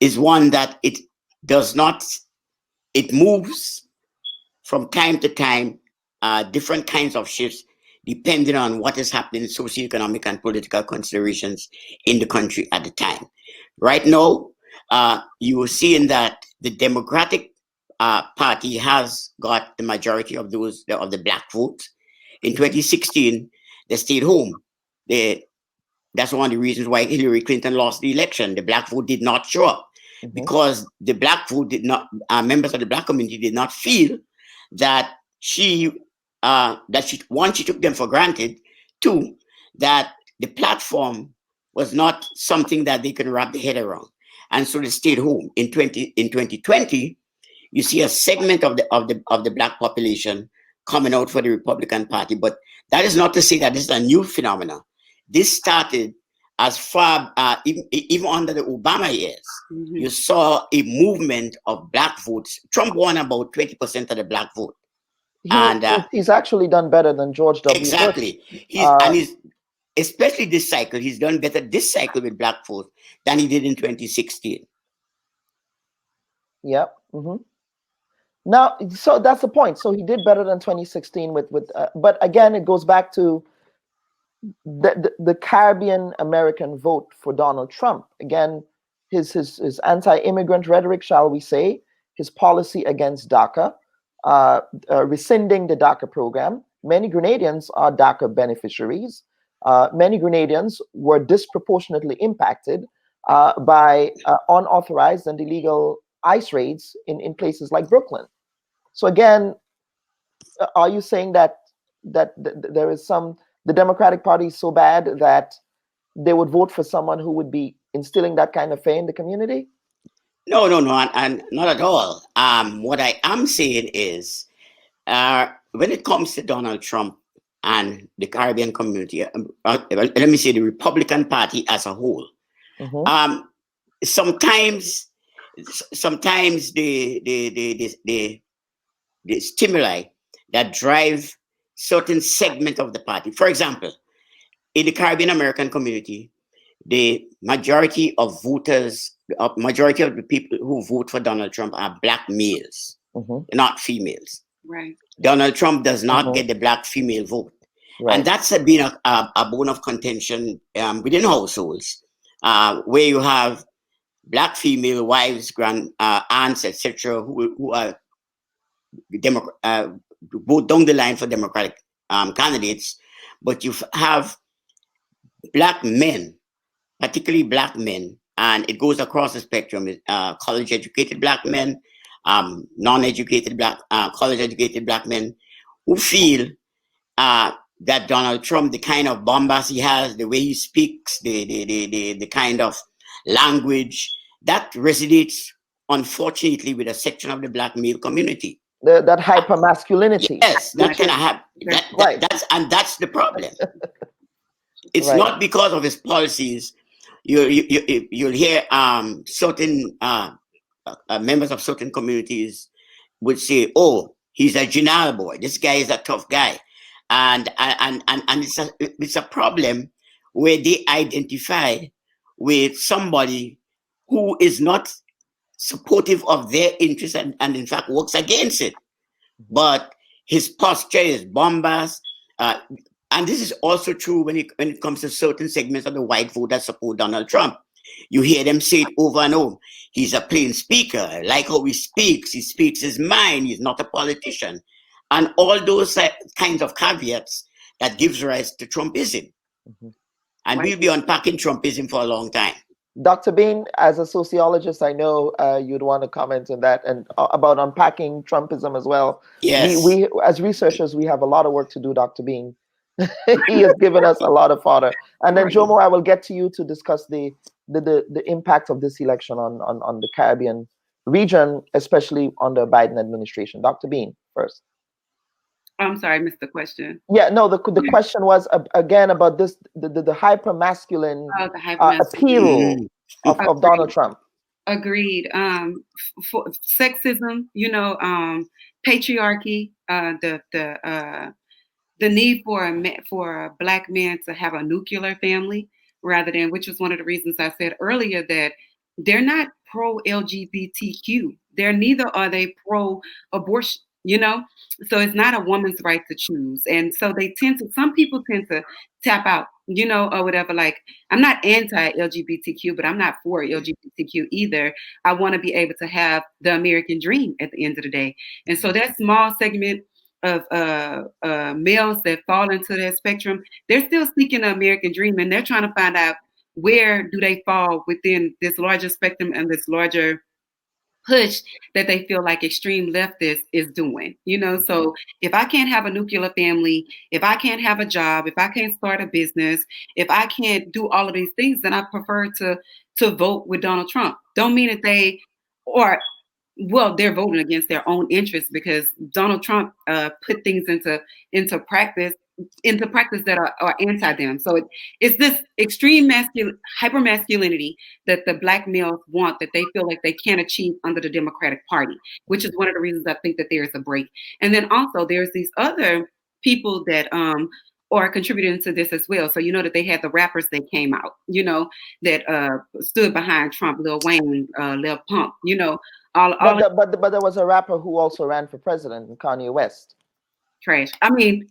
S11: is one that it moves from time to time, different kinds of shifts depending on what is happening in socioeconomic and political considerations in the country at the time. Right now, you are seeing that the Democratic Party has got the majority of the black vote. In 2016, they stayed home. That's one of the reasons why Hillary Clinton lost the election. The black vote did not show up because the black vote did not. Members of the black community did not feel that she took them for granted. Two, that the platform was not something that they could wrap their head around, and so they stayed home. In 2020, you see a segment of the black population coming out for the Republican Party, but that is not to say that this is a new phenomenon. This started as far even under the Obama years. You saw a movement of black votes. Trump won about 20% of the black vote.
S1: He's actually done better than George W.
S11: Exactly. He's especially this cycle. He's done better this cycle with black votes than he did in 2016.
S1: Yep. Now, so that's the point. So he did better than 2016 but again, it goes back to the Caribbean American vote for Donald Trump. Again, his anti-immigrant rhetoric, shall we say, his policy against DACA, rescinding the DACA program. Many Grenadians are DACA beneficiaries. Many Grenadians were disproportionately impacted by unauthorized and illegal ICE raids in places like Brooklyn. So again, are you saying that there is the Democratic Party is so bad that they would vote for someone who would be instilling that kind of fear in the community?
S11: No, and not at all. What I am saying is, when it comes to Donald Trump and the Caribbean community, let me say the Republican Party as a whole, sometimes the stimuli that drive certain segment of the party. For example, in the Caribbean American community, the majority of the people who vote for Donald Trump are black males, not females.
S10: Right.
S11: Donald Trump does not get the black female vote. Right. And that's been a bone of contention within households, where you have black female wives, grand aunts, etc., who are vote down the line for Democratic candidates, but you have black men, particularly black men, and it goes across the spectrum, college-educated black men, non-educated college-educated black men, who feel that Donald Trump, the kind of bombast he has, the way he speaks, the kind of language that resonates, unfortunately, with a section of the black male community.
S1: That hyper masculinity.
S11: Yes, that kind of happen.
S1: Right.
S11: That's the problem. It's
S1: Right.
S11: not because of his policies. You'll hear certain members of certain communities would say, "Oh, he's a Janelle boy. This guy is a tough guy," and it's a problem where they identify with somebody who is not supportive of their interests and in fact works against it. But his posture is bombast. And this is also true when it comes to certain segments of the white vote that support Donald Trump. You hear them say it over and over. He's a plain speaker. I like how he speaks his mind. He's not a politician. And all those kinds of caveats that gives rise to Trumpism. And we'll be unpacking Trumpism for a long time.
S1: Dr. Bean, as a sociologist, I know you'd want to comment on that and about unpacking Trumpism as well.
S11: Yes.
S1: We as researchers, we have a lot of work to do, Dr. Bean. He has given us a lot of fodder. And then, Jomo, I will get to you to discuss the impact of this election on the Caribbean region, especially under Biden administration. Dr. Bean, first.
S10: I'm sorry, I missed the question.
S1: Yeah, no, the question was again about this the hyper masculine appeal of Donald Trump.
S10: Agreed. For sexism, patriarchy, the need for a black man to have a nuclear family rather than, which was one of the reasons I said earlier that they're not pro LGBTQ. Neither are they pro abortion. So it's not a woman's right to choose. And so some people tend to tap out, or whatever. Like, I'm not anti-LGBTQ, but I'm not for LGBTQ either. I want to be able to have the American dream at the end of the day. And so that small segment of males that fall into that spectrum, they're still seeking the American dream, and they're trying to find out where do they fall within this larger spectrum and this larger push that they feel like extreme leftist is doing, So if I can't have a nuclear family, if I can't have a job, if I can't start a business, if I can't do all of these things, then I prefer to vote with Donald Trump. Don't mean that they're voting against their own interests, because Donald Trump put things into practice that are anti them. So it's this extreme hyper masculinity that the black males want, that they feel like they can't achieve under the Democratic Party, which is one of the reasons I think that there is a break. And then also there's these other people that are contributing to this as well. So that they had the rappers that came out, that stood behind Trump, Lil Wayne, Lil Pump,
S1: But there was a rapper who also ran for president, Kanye West.
S10: Trash. I mean,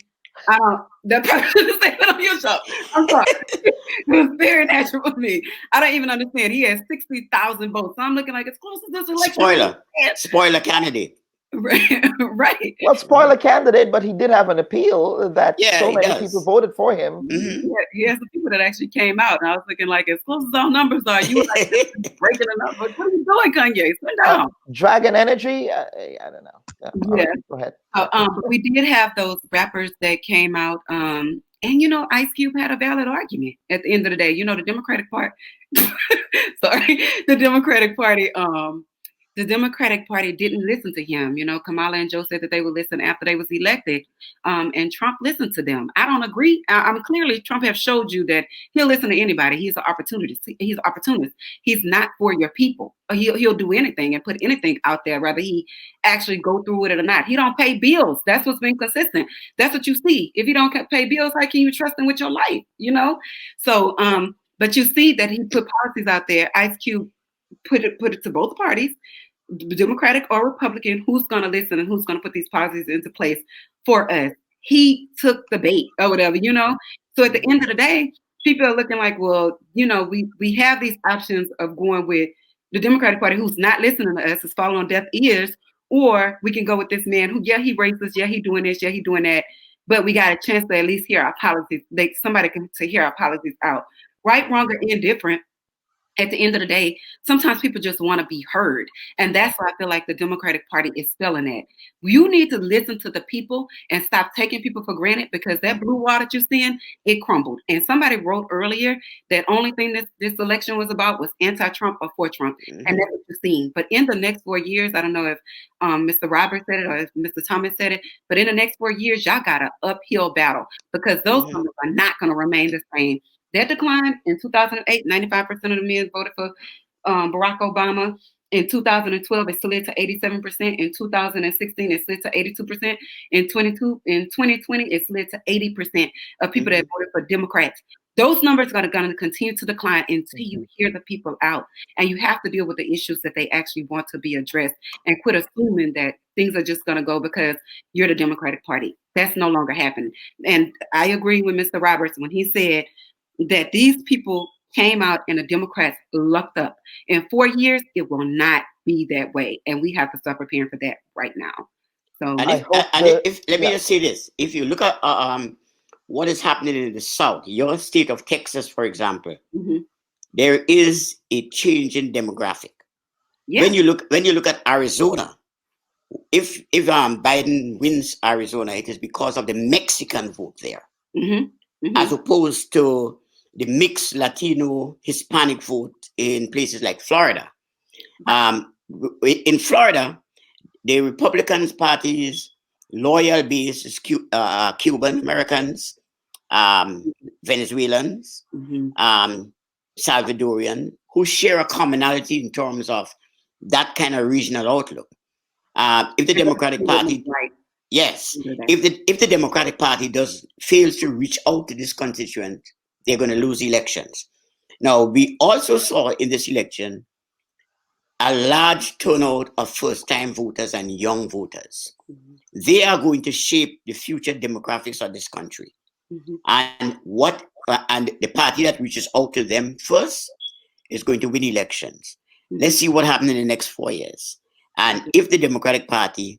S10: that person is saying it on your show. I'm sorry. It was very natural for me. I don't even understand. He has 60,000 votes. So I'm looking like it's close to this election.
S11: Spoiler candidate.
S10: Right.
S1: Well, spoiler candidate, but he did have an appeal that so many people voted for him.
S10: Mm-hmm. Yeah, he has some people that actually came out, and I was looking like, as close as our numbers are, you were like breaking the numbers. What are you doing, Kanye? Sit down.
S1: Dragon Energy? I don't know.
S10: Yeah.
S1: Right, go ahead.
S10: But we did have those rappers that came out, and Ice Cube had a valid argument at the end of the day. The Democratic Party. Sorry, the Democratic Party. The Democratic Party didn't listen to him. Kamala and Joe said that they would listen after they was elected, and Trump listened to them. I don't agree. I'm clearly, Trump have showed you that he'll listen to anybody. He's an opportunist. He's an opportunist. He's not for your people. He'll do anything and put anything out there, whether he actually go through with it or not. He don't pay bills. That's what's been consistent. That's what you see. If you don't pay bills, how can you trust him with your life? So, but you see that he put policies out there. Ice Cube put it to both parties, Democratic or Republican, who's going to listen and who's going to put these policies into place for us. He took the bait or whatever, So at the end of the day, people are looking like, well, we have these options of going with the Democratic Party, who's not listening to us, is falling on deaf ears, or we can go with this man who, he racist, he doing this, he doing that, but we got a chance to at least hear our policies. Somebody can to hear our policies out. Right, wrong, or indifferent. at the end of the day, sometimes people just want to be heard. And that's why I feel like the Democratic Party is failing at. You need to listen to the people and stop taking people for granted, because that blue water you're seeing, it crumbled. And somebody wrote earlier that only thing this election was about was anti-Trump or for Trump. And that's what you're seeing. But in the next 4 years, I don't know if Mr. Roberts said it or if Mr. Thomas said it, but in the next 4 years, y'all got an uphill battle, because those numbers are not going to remain the same. That declined in 2008. 95% of the men voted for Barack Obama. In 2012, it slid to 87%. In 2016, it slid to 82%. In 2020, it slid to 80% of people that voted for Democrats. Those numbers are going to continue to decline until you hear the people out. And you have to deal with the issues that they actually want to be addressed, and quit assuming that things are just going to go because you're the Democratic Party. That's no longer happening. And I agree with Mr. Roberts when he said that these people came out and the Democrats lucked up. In 4 years, it will not be that way. And we have to start preparing for that right now. So
S11: let me just say this. If you look at what is happening in the South, your state of Texas, for example, there is a change in demographic. Yeah. When you look at Arizona, if Biden wins Arizona, it is because of the Mexican vote there, as opposed to the mixed Latino Hispanic vote in places like Florida. In Florida, the Republican Party's loyal base is Cuban Americans, Venezuelans, Salvadorian, who share a commonality in terms of that kind of regional outlook. If the Democratic Party, if the Democratic Party fails to reach out to this constituent, they're going to lose elections. Now, we also saw in this election a large turnout of first-time voters and young voters. They are going to shape the future demographics of this country. And the party that reaches out to them first is going to win elections. Let's see what happens in the next 4 years. And if the Democratic Party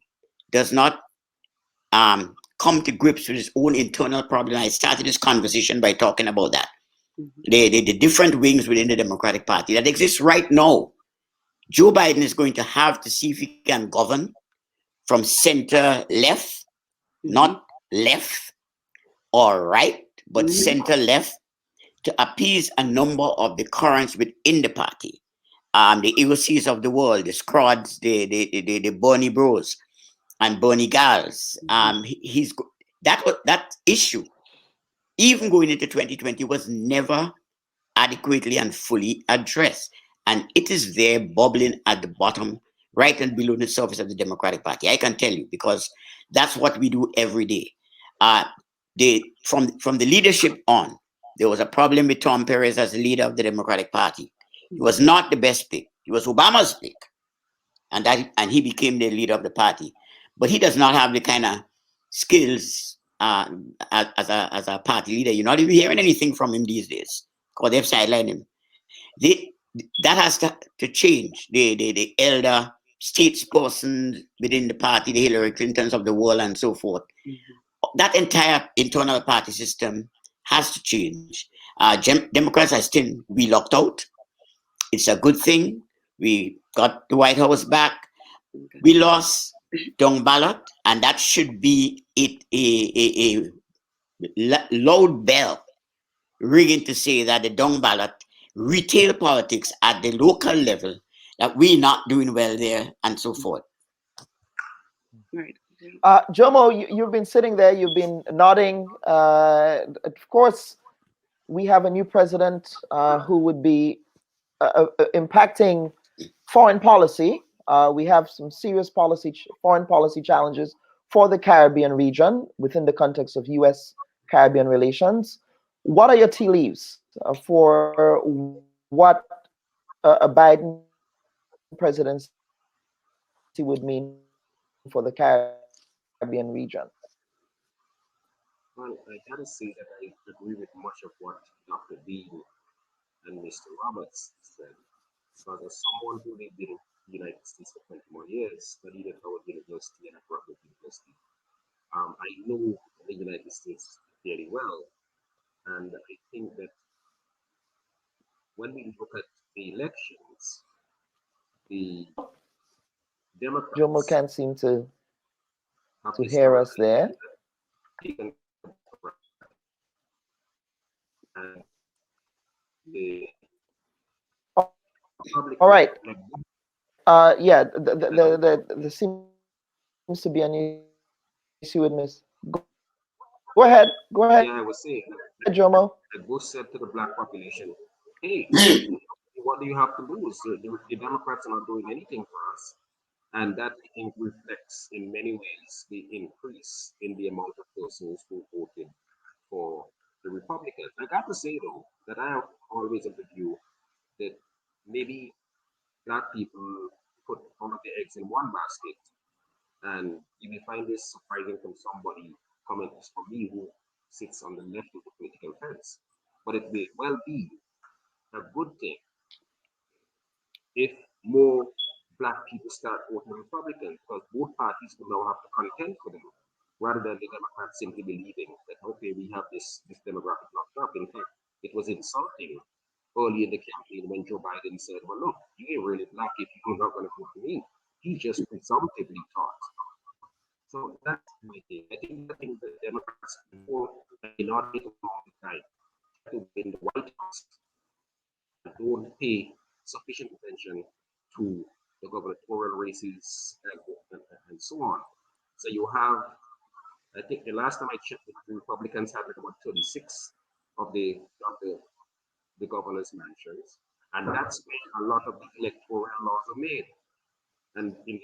S11: does not come to grips with its own internal problem, I started this conversation by talking about that. The different wings within the Democratic Party that exists right now. Joe Biden is going to have to see if he can govern from center left, not left or right, but center left, to appease a number of the currents within the party. The AOCs of the world, the Scrods, the Bernie Bros and Bernie Gals. That issue, even going into 2020, was never adequately and fully addressed. And it is there bubbling at the bottom, right and below the surface of the Democratic Party. I can tell you, because that's what we do every day. From the leadership on, there was a problem with Tom Perez as the leader of the Democratic Party. He was not the best pick. He was Obama's pick. And he became the leader of the party. But he does not have the kind of skills as a party leader. You're not even hearing anything from him these days, because they've sidelined him. That has to change. The elder statesperson within the party, the Hillary Clintons of the world and so forth. That entire internal party system has to change. Democrats are still be locked out. It's a good thing. We got the White House back. We lost down ballot, and that should be a loud bell ringing to say that the down ballot, retail politics at the local level, that we're not doing well there, and so forth.
S10: Right.
S1: Jomo, you've been sitting there, you've been nodding. Of course, we have a new president who would be impacting foreign policy. We have some serious foreign policy challenges for the Caribbean region within the context of U.S.-Caribbean relations. What are your tea leaves for what a Biden presidency would mean for the Caribbean region?
S12: Well, I gotta say that I agree with much of what Dr. Dean and Mr. Roberts said. Because as someone who lived in the United States for 21 years, studied at Howard University and at Rutgers University, I know the United States fairly well. And I think that when we look at the elections, the Democrats
S1: Jomo can't seem to
S12: have
S1: hear us
S12: historically
S1: there.
S12: taken and the
S1: All right.
S12: Republicans
S1: Yeah, there seems to be an issue with Miss. Go ahead. Go ahead,
S12: yeah, I was saying
S1: Jomo.
S12: that Bush said to the black population, hey, what do you have to lose? The Democrats are not doing anything for us. And that, I think, reflects in many ways the increase in the amount of persons who voted for the Republicans. I got to say, though, that I have always of the view that maybe black people put all of their eggs in one basket. And you may find this surprising from somebody coming from me who sits on the left of the political fence. But it may well be a good thing if more black people start voting Republican, because both parties will now have to contend for them, rather than the Democrats simply believing that, okay, we have this demographic locked up. In fact, it was insulting early in the campaign when Joe Biden said, well, look, you ain't really black if you're not going to vote for me. He just presumptively thought. So that's my thing. I think the Democrats, before they not take a long time, try to win the White House and don't pay sufficient attention to the gubernatorial races and so on. So you have, I think the last time I checked, the Republicans had like about 36 of the governor's mansions, and that's where a lot of the electoral laws are made. And in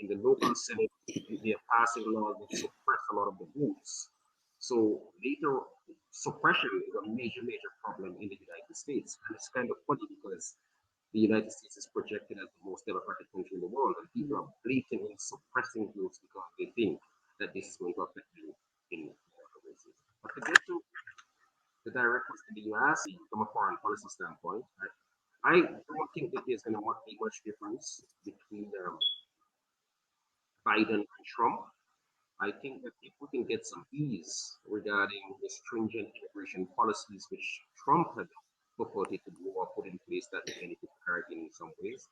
S12: the local Senate, they are passing laws that suppress a lot of the votes. So later, suppression is a major problem in the United States. And it's kind of funny because the United States is projected as the most democratic country in the world, and people are blatantly suppressing votes because they think that this is going to affect them in races. But to get to the direct question that you asked from a foreign policy standpoint, I don't think that there's going to be much difference between Biden and Trump. I think that if we can get some ease regarding the stringent immigration policies which Trump had purported to do or put in place that would benefit the Caribbean in some ways,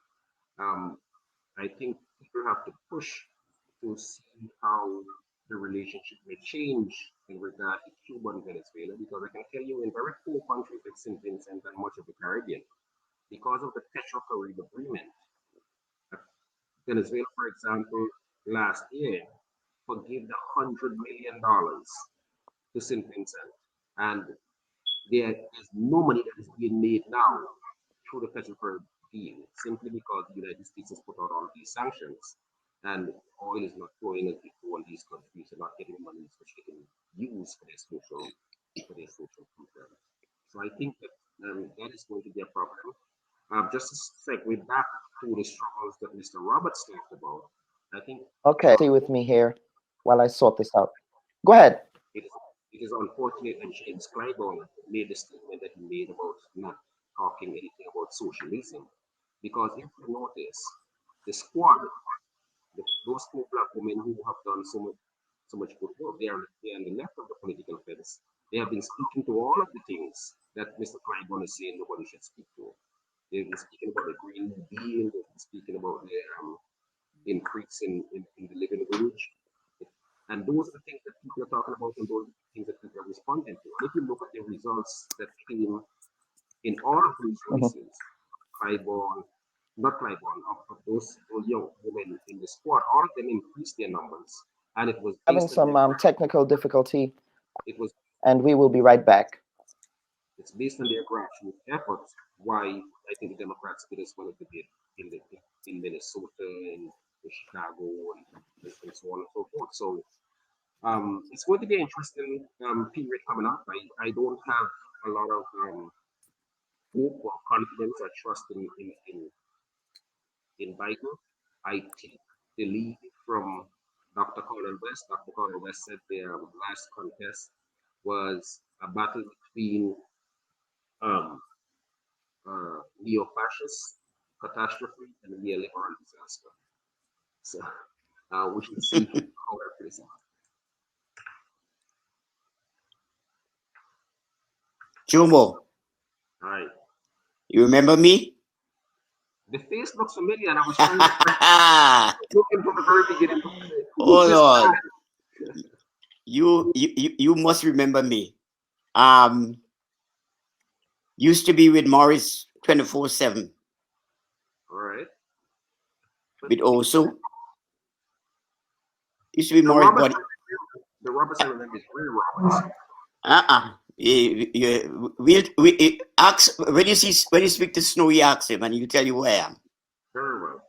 S12: I think people have to push to see how the relationship may change in regard to Cuba and Venezuela, because I can tell you in very poor countries like St. Vincent and much of the Caribbean, because of the Petro-Carib agreement, Venezuela, for example, last year forgave the $100 million to St. Vincent, and there is no money that is being made now through the Petro-Carib deal, simply because the United States has put out all of these sanctions, and oil is not flowing as before, and these countries are not getting money which they can use for their social programs. So I think that that is going to be a problem. Just to segue back to the struggles that Mr. Roberts talked about, I think.
S1: Okay, stay with me here while I sort this out. Go ahead.
S12: It is unfortunate that James Clyburn made the statement that he made about not talking anything about socialism, because if you notice, the squad, those two black women who have done so much good work, they are on the left of the political fence. They have been speaking to all of the things that Mr. Clyburn is saying nobody should speak to. They've been speaking about the Green New Deal. They've been speaking about the increase in the living wage. And those are the things that people are talking about, and those are the things that people are responding to. And if you look at the results that came in all of these races, not Clyburn, of those young women in the squad, all of them increased their numbers. And it was
S1: having some technical difficulty.
S12: It was,
S1: and we will be right back.
S12: It's based on their grassroots efforts why I think the Democrats did as well as they did in Minnesota and in Chicago and so on and so forth. So it's going to be an interesting period coming up. I don't have a lot of hope or confidence or trust in Biden. I take the lead from Dr. Colin West. Dr. Colin West said their last contest was a battle between neo-fascist catastrophe and neoliberal disaster. So we should see how that plays out.
S11: Jomo.
S12: Hi.
S11: You remember me?
S12: The face looks familiar, and I was trying to looking from the very beginning.
S11: Oh
S12: Who's this
S11: Lord,
S12: guy?
S11: you must remember me. Used to be with Morris 24/7.
S12: All right. But
S11: With also used to be
S12: the
S11: Morris,
S12: Roberts,
S11: buddy.
S12: the Roberts I remember is Ray Roberts.
S11: We ask when you speak to Snow, you ask him, and he'll tell you who I am.
S12: Very well.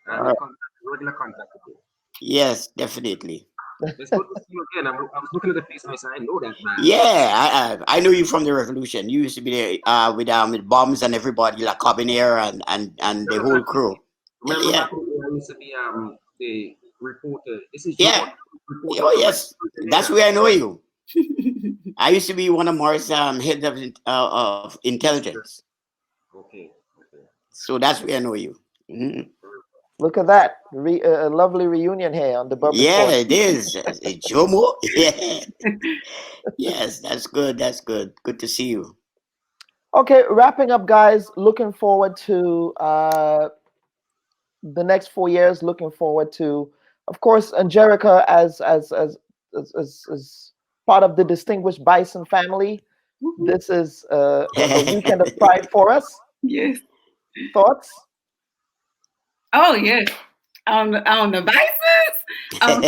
S11: All
S12: And
S11: right.
S12: regular contact with you.
S11: Yes, definitely.
S12: It's good to see you again. I was looking at the face and I said, I know that man.
S11: Yeah, I know you from the revolution. You used to be there with bombs and everybody, like Cabinero and the whole crew.
S12: Remember
S11: Yeah,
S12: back in the day, I used to be the reporter. This is
S11: yeah.
S12: reporter.
S11: Oh yes, that's where I know you. I used to be one of Morris' heads of intelligence.
S12: Okay.
S11: So that's where I know you. Mhm.
S1: Look at that. A lovely reunion here on the Bub
S11: Yeah,
S1: Report.
S11: it is. Jomo. Yeah. Yes, that's good. That's good. Good to see you.
S1: Okay, wrapping up, guys. Looking forward to the next 4 years. Looking forward to, of course, Angelica as part of the distinguished Bison family. This is a weekend of pride for us.
S10: Yes.
S1: Thoughts?
S10: Oh yes. On the Bisons, on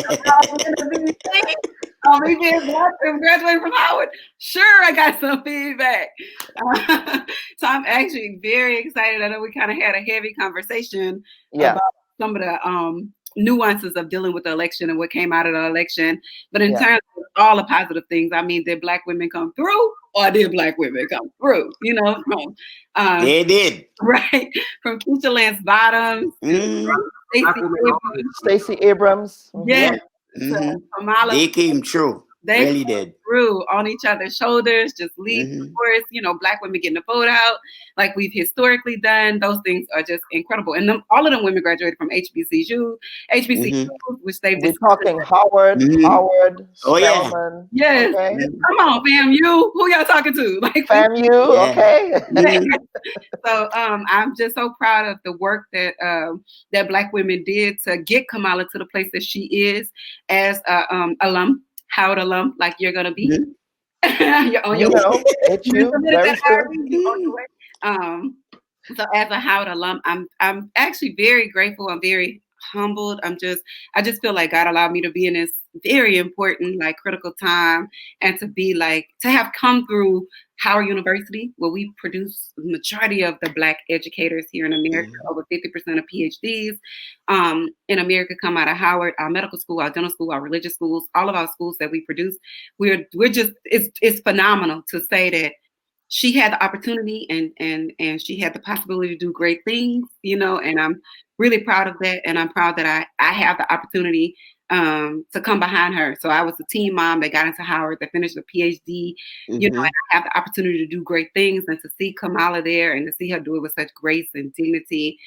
S10: me being black and graduating from Howard. Sure, I got some feedback. So I'm actually very excited. I know we kind of had a heavy conversation about some of the nuances of dealing with the election and what came out of the election. But in terms of all the positive things, I mean, did Black women come through, or did Black women come through? You know, from
S11: they did.
S10: Right, from Keisha Lance Bottoms,
S1: Stacey Abrams.
S10: Yes,
S11: Mm-hmm. They came true.
S10: They
S11: really did.
S10: Through on each other's shoulders, just lead the course. You know, Black women getting the vote out like we've historically done. Those things are just incredible. And all of them women graduated from HBCU, which they've
S1: We're talking Howard, Howard,
S11: oh yeah,
S1: Spelman.
S10: Yes.
S1: Okay.
S10: Come on, FAMU. Who y'all talking to? Like
S1: FAMU, okay.
S10: So I'm just so proud of the work that that Black women did to get Kamala to the place that she is as a Howard alum, like you're gonna be. You're on your way. So as a Howard alum, I'm actually very grateful. I'm very humbled. I just feel like God allowed me to be in this very important, like critical time, and to have come through Howard University, where we produce the majority of the Black educators here in America. Over 50% of PhDs in America come out of Howard. Our medical school, our dental school, our religious schools, all of our schools that we produce, we're just it's phenomenal to say that she had the opportunity and she had the possibility to do great things, you know, and I'm really proud of that. And I'm proud that I have the opportunity to come behind her. So I was a teen mom that got into Howard, that finished a PhD, you know, and I have the opportunity to do great things, and to see Kamala there and to see her do it with such grace and dignity.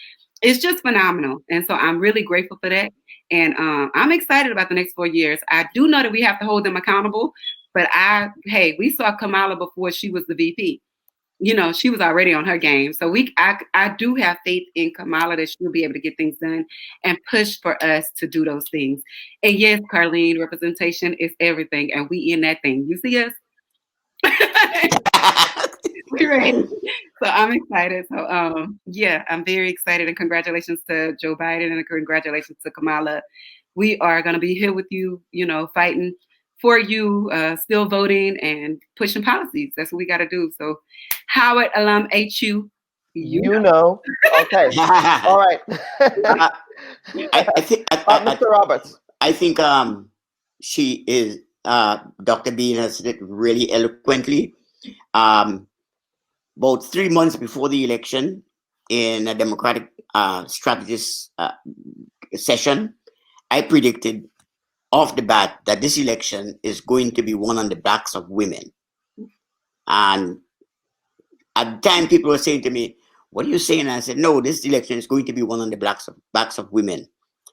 S10: It's just phenomenal. And so I'm really grateful for that. And I'm excited about the next 4 years. I do know that we have to hold them accountable, but we saw Kamala before she was the VP. You know, she was already on her game. So I do have faith in Kamala that she'll be able to get things done and push for us to do those things. And yes, Carlene, representation is everything. And we in that thing. You see us? We're ready. So I'm excited. So I'm very excited, and congratulations to Joe Biden and congratulations to Kamala. We are going to be here with you, you know, fighting for you, still voting and pushing policies. That's what we got to do. So Howard alum HU.
S1: You know. Okay. All right.
S11: I think
S1: Mr. Roberts.
S11: I think she is Dr. Bean has said it really eloquently. About 3 months before the election, in a Democratic strategist session, I predicted off the bat that this election is going to be won on the backs of women. And at the time, people were saying to me, "What are you saying?" And I said, "No, this election is going to be won on the backs of women."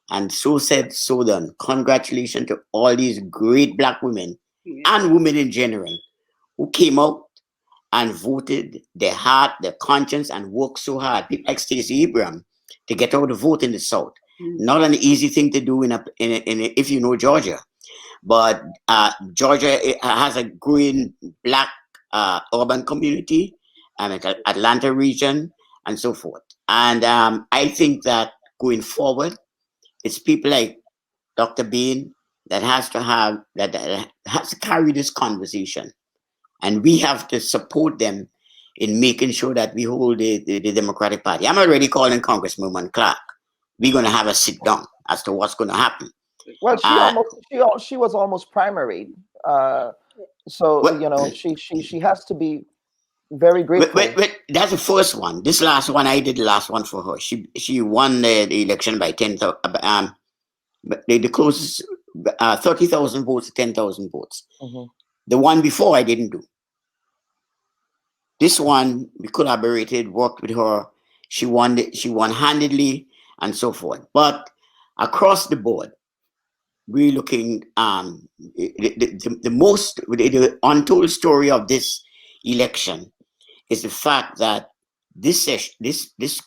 S11: And so said, so done. Congratulations to all these great Black women and women in general who came out and voted their heart, their conscience, and worked so hard. People like Stacey Abrams, to get out the vote in the South. Not an easy thing to do if you know Georgia. But Georgia has a growing black urban community, Atlanta region, and so forth. And I think that going forward, it's people like Dr. Bain that has to carry this conversation, and we have to support them in making sure that we hold the Democratic Party. I'm already calling Congresswoman Clark. We're going to have a sit down as to what's going to happen.
S1: Well, she was almost primaried, she has to be very grateful.
S11: That's the first one. This last one, I did the last one for her. She won the election by 10,000. The closest 30,000 votes to 10,000 votes. The one before I didn't do. This one we collaborated, worked with her. She won handedly, and so forth. But across the board, we're looking the untold story of this election is the fact that this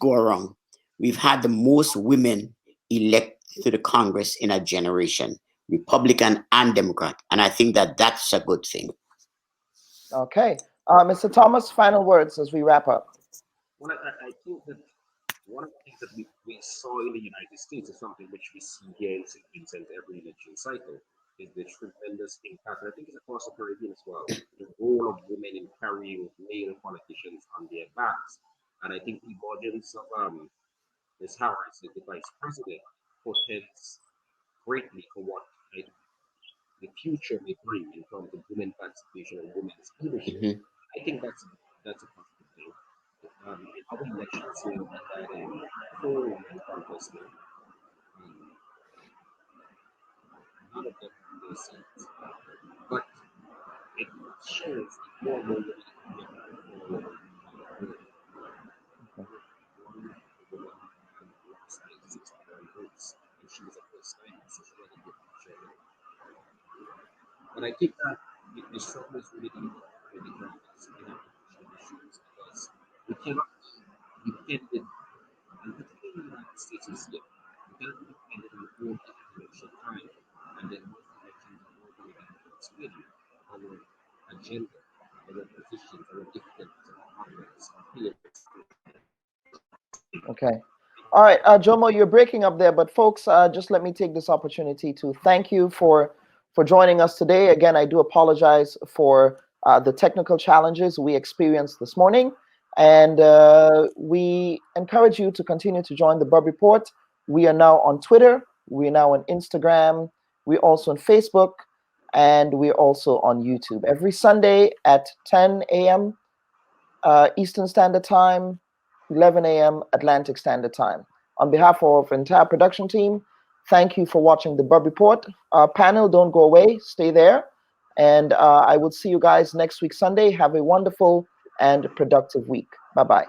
S11: go around, we've had the most women elected to the Congress in a generation, Republican and Democrat, and I think that that's a good thing.
S1: Okay, Mr. Thomas, final words as we wrap up.
S12: Well, I think that one of the things that we saw in the United States is something which we see here in St. Vincent every election cycle, is the tremendous impact, and I think it's across the Caribbean as well, the role of women in carrying male politicians on their backs. And I think the emergence of Ms. Harris, the vice president, portends greatly for what the future may bring in terms of women participation and women's leadership. I think that's a positive thing. In other elections, we had a full contest. None of them were seats, but it shows that more women votes, and she was a first time, so she had a good share. But I think that the struggle is really deep with the governments in our issues because we cannot be dependent, and particularly in the United States this year, we cannot be dependent on only election time, and then most elections are more going to explain our agenda, our positions, our different arguments, our feelings.
S1: Okay. All right, Jomo, you're breaking up there, but folks, just let me take this opportunity to thank you for joining us today. Again, I do apologize for the technical challenges we experienced this morning, and we encourage you to continue to join the Bub Report. We are now on Twitter, we are now on Instagram, we're also on Facebook, and we're also on YouTube. Every Sunday at 10 a.m. Eastern Standard Time, 11 a.m. Atlantic Standard Time. On behalf of the entire production team, thank you for watching the Bub Report. Panel, don't go away, stay there. And I will see you guys next week, Sunday. Have a wonderful and productive week. Bye-bye.